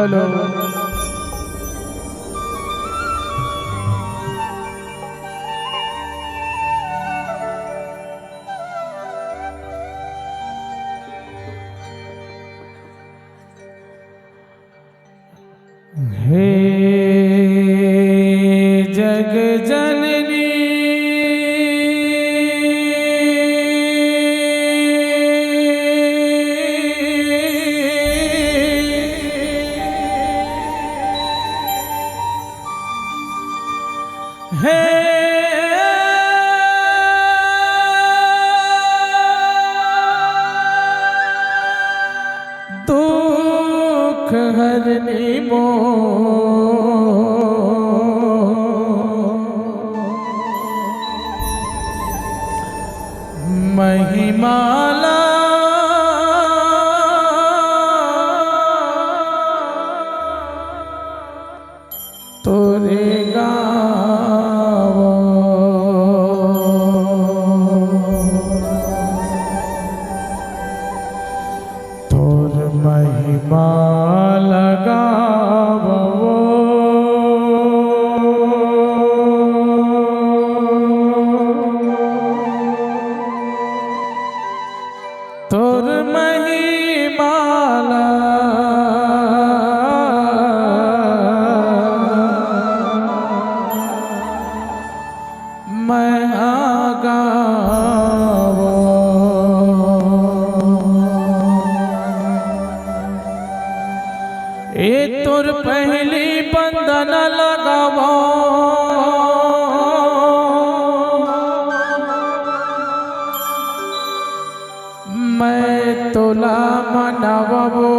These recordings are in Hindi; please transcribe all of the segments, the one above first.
बोलो। हे जग जननी हे दुख हरनी महिमाला तोरे गावो तोर महिमा लगावो तोर महिमाला मैं गावो ए तोर पहली बंदन लगावो मैं तोला मनावो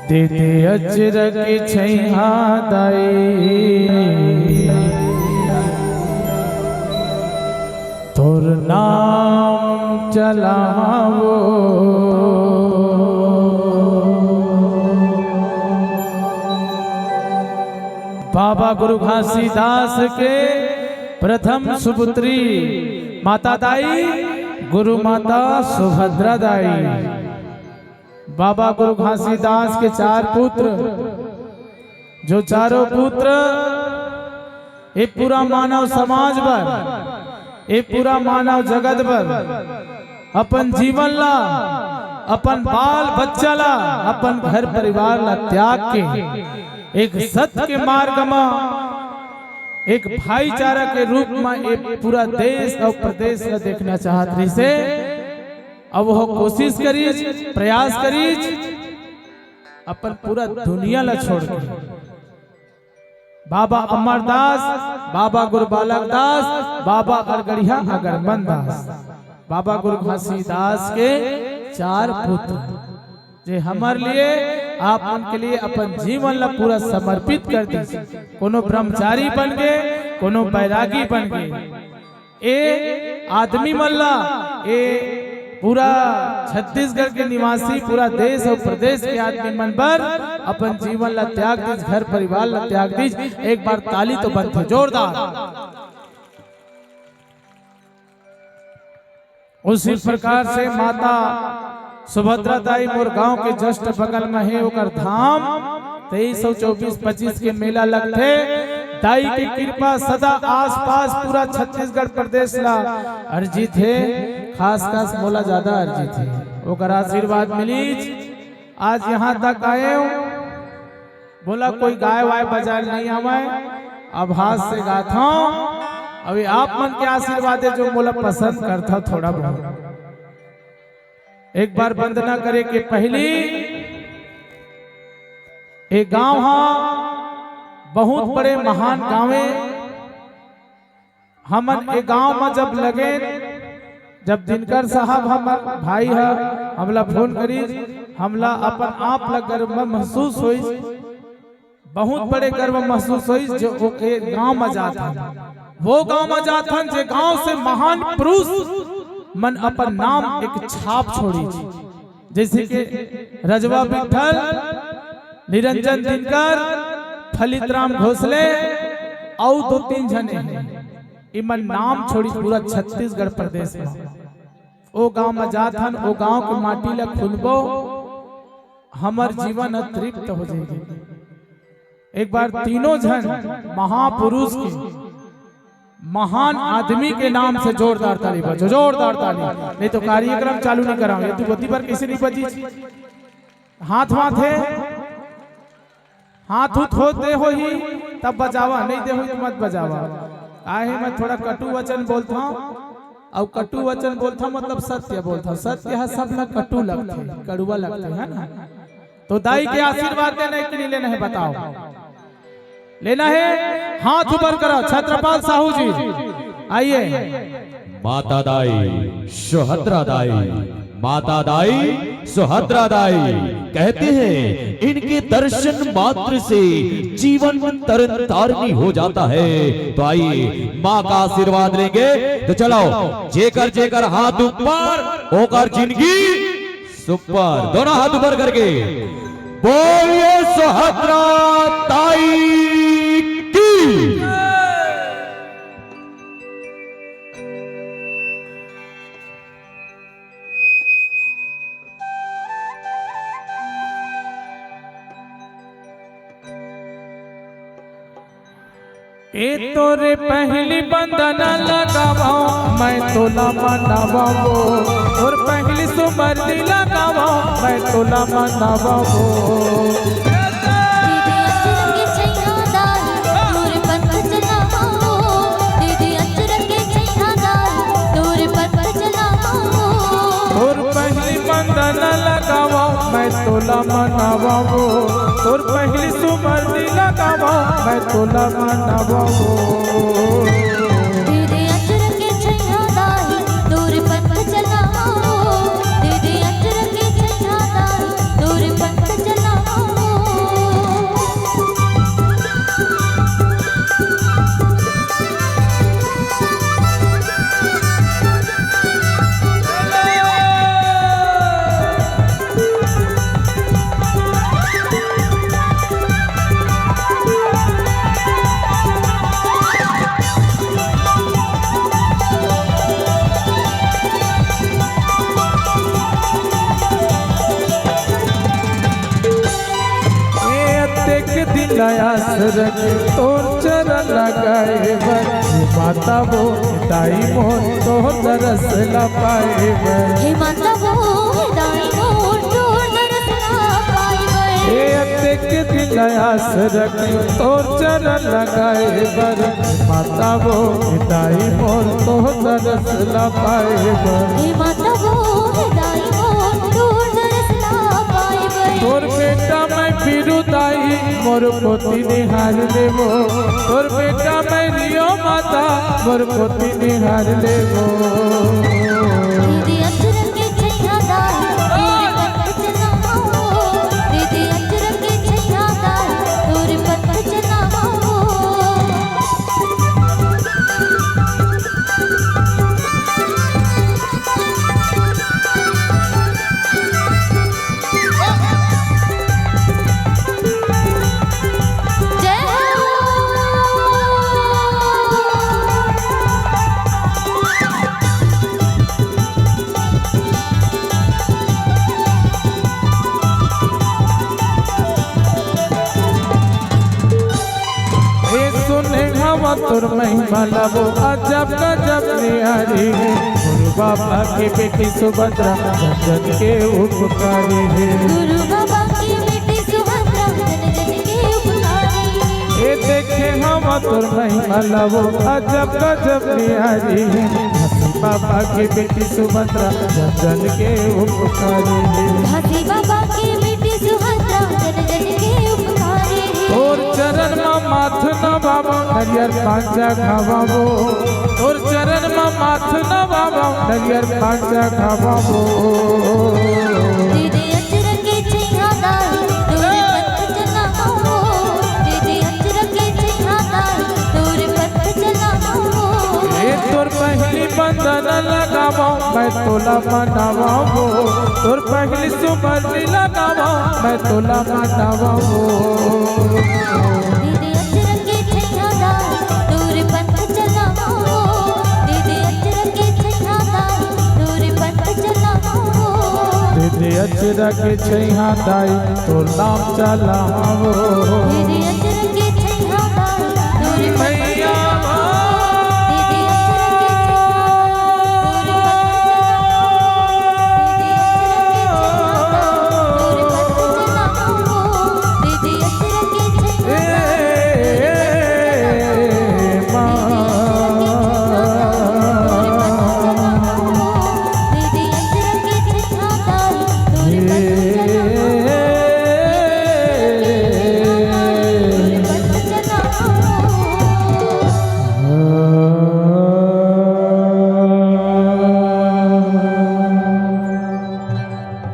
दे दे अजरक छैहा दाई तोर नाम चलावो बाबा गुरु घासीदास के प्रथम सुपुत्री माता दाई गुरु माता सुभद्रा दाई। बाबा गुरु घासीदास के 4 पुत्र, जो चारों पुत्र ये पूरा मानव समाज पर, ये पूरा मानव जगत पर अपन जीवन ला, अपन बाल बच्चा ला, अपन घर परिवार ला त्याग के एक सत्य के मार्ग में, एक भाईचारा के रूप में एक पूरा देश और प्रदेश ला देखना चाहत रही से अब वो कोशिश करी, प्रयास करी अपन पूरा दुनिया ला छोड़ के बाबा अमरदास, बाबा गुरु बालक दास, बाबा अरगड़िया अगरबन दास, बाबा गुरु घासीदास के 4 पुत्र जे हमारे लिए आप उनके लिए अपन जीवन ला पूरा समर्पित कर दीजिए। कोनो ब्रह्मचारी बन गए, कोनो बैरागी बन गए, ए आदमी मल्ला ए पूरा छत्तीसगढ़ के निवासी, पूरा देश और प्रदेश के आदमी मन पर अपन जीवन ला त्याग दीज, घर परिवार ला त्याग दीज। एक बार ताली तो बनते जोरदार। उसी प्रकार से माता सुभद्रा दाई मोर गांव के जस्ट बगल में है ओकर धाम 2324-25 के मेला लगते। दाई की कृपा सदा आसपास पूरा छत्तीसगढ़ प्रदेश ला अर्जित है, खास खास मोला ज्यादा अर्जित है, ओकर आशीर्वाद मिली आज यहाँ तक आए। बोला कोई गाय वाय बजाए नहीं आवे, आभास से गाथा अभी आप मन के आशीर्वाद है जो मोला पसंद करता थोड़ा बहुत। एक बार वंदना करे के पहली एक गांव बहुत बड़े महान गांवे हमन एक गांव में जब लगे, जब दिनकर साहब हमार भाई है हमला फोन करी, हमला अपन आप ला गर्व महसूस हुई, बहुत बड़े गर्व महसूस हुई जो गांव में जाता, वो गांव में जाता जो गांव से महान पुरुष मन अपन नाम एक छाप छोड़ी, जैसे कि रजवा विठल, निरंजन दिनकर, फलितराम घोसले और 2-3 जने इमन नाम छोड़ी पूरा छत्तीसगढ़ प्रदेश में। ओ गांव में जाथन ओ गांव के माटी ला खुलबो हमर जीवन तृप्त हो जाएगी। एक बार तीनों जन महापुरुष की महान आदमी के नाम से जोरदार ताली बजो, जोरदार ताली। नहीं तो कार्यक्रम चालू नहीं कराऊंगे। तू गति पर कैसे नहीं बजी? हाथ माथे हाथ उठ होते हो ही तब बजावा, नहीं दे हो तो मत बजावा। आहे मैं थोड़ा कटु वचन बोलता हूँ और कटु वचन बोलता हूँ मतलब सत्य बोलता हूँ। सत्य है सब लोग कटु लगते कड़ुआ लगते है ना। तो दाई के आशीर्वाद लेना है कि नहीं लेना है बताओ? लेना है? हाथ ऊपर करो। छत्रपाल साहू जी आइए। माता दाई सुभद्रा दाई, माता दाई सुभद्रा दाई कहते हैं इनके दर्शन मात्र से जीवन तरन तारनी हो जाता है। तो आइए माँ का आशीर्वाद लेंगे। तो चलो जेकर जेकर हाथ ऊपर होकर जिंदगी सुपर, दोनों हाथ ऊपर करके बोलिए सुभद्रा दाई की। ए तोरे पहली बंधन लगावो मैं तोला मनावो, और पहली सुमरनी लगावो मैं तोला मनावो। और पहली बंधन लगावो मैं तोला मनावो, और पहली सुमरनी लगावो मैं तोला मनावो। तेरे अचर के छैया दाई तोर पंथ चलाओ, तेरे अचर के छैया दाई तोर पंथ चलाओ। सरक तोर चरण लगाए बर, माता वो दाई मोर तो दरस ला पाए बर। हे माता वो दाई मोर तो दरस ला पाए बर। हे अतेक दिलाया सरक तोर चरण लगाए बर, माता वो दाई मोर तो दरस ला पाए बर। हे माता वो दाई मोर तो दरस ला पाए बर। तोर बेटा मैं फिरू दाई मोर पोती निहार लेवो, तोर बेटा मैं लियो माता मोर पोती निहार लेवो। तेरे अचर के छैया दाई तोर पंथ चलाओ, तेरे अचर के छैया दाई तोर पंथ चलाओ। तोर महिमा लावो अजब गजब निहारी, गुरु बाबा की बेटी सुभद्रा जन के उपकारी है। गुरु बाबा की बेटी सुभद्रा जन के उपकारी। ये देखे हम तोर महिमा लावो अजब गजब निहारी, बाबा की बेटी सुभद्रा जन के उपकारी है। बाबा की बेटी सुभद्रा जन के उपकारी। तोर चरण में माथ नवावो नरियर पांचा खावावो, तोर चरण में माथ नवावो नरियर पांचा खावावो। तेरे अचर के छैया दाई तोर पंथ चलाओ, तेरे अचर के छैया दाई तोर पंथ चलाओ। ए तोर पहली बंधन लगावो मैं तोला मनावो, तोर पहली सुमरनी लगावो मैं तोला मनावो। तेरे अचर के छैया दाई तोर पंथ चलाओ, तेरे अचर के छैया दाई तोर पंथ दे अचरज छैया दाई तोर नाम चलावो तेरे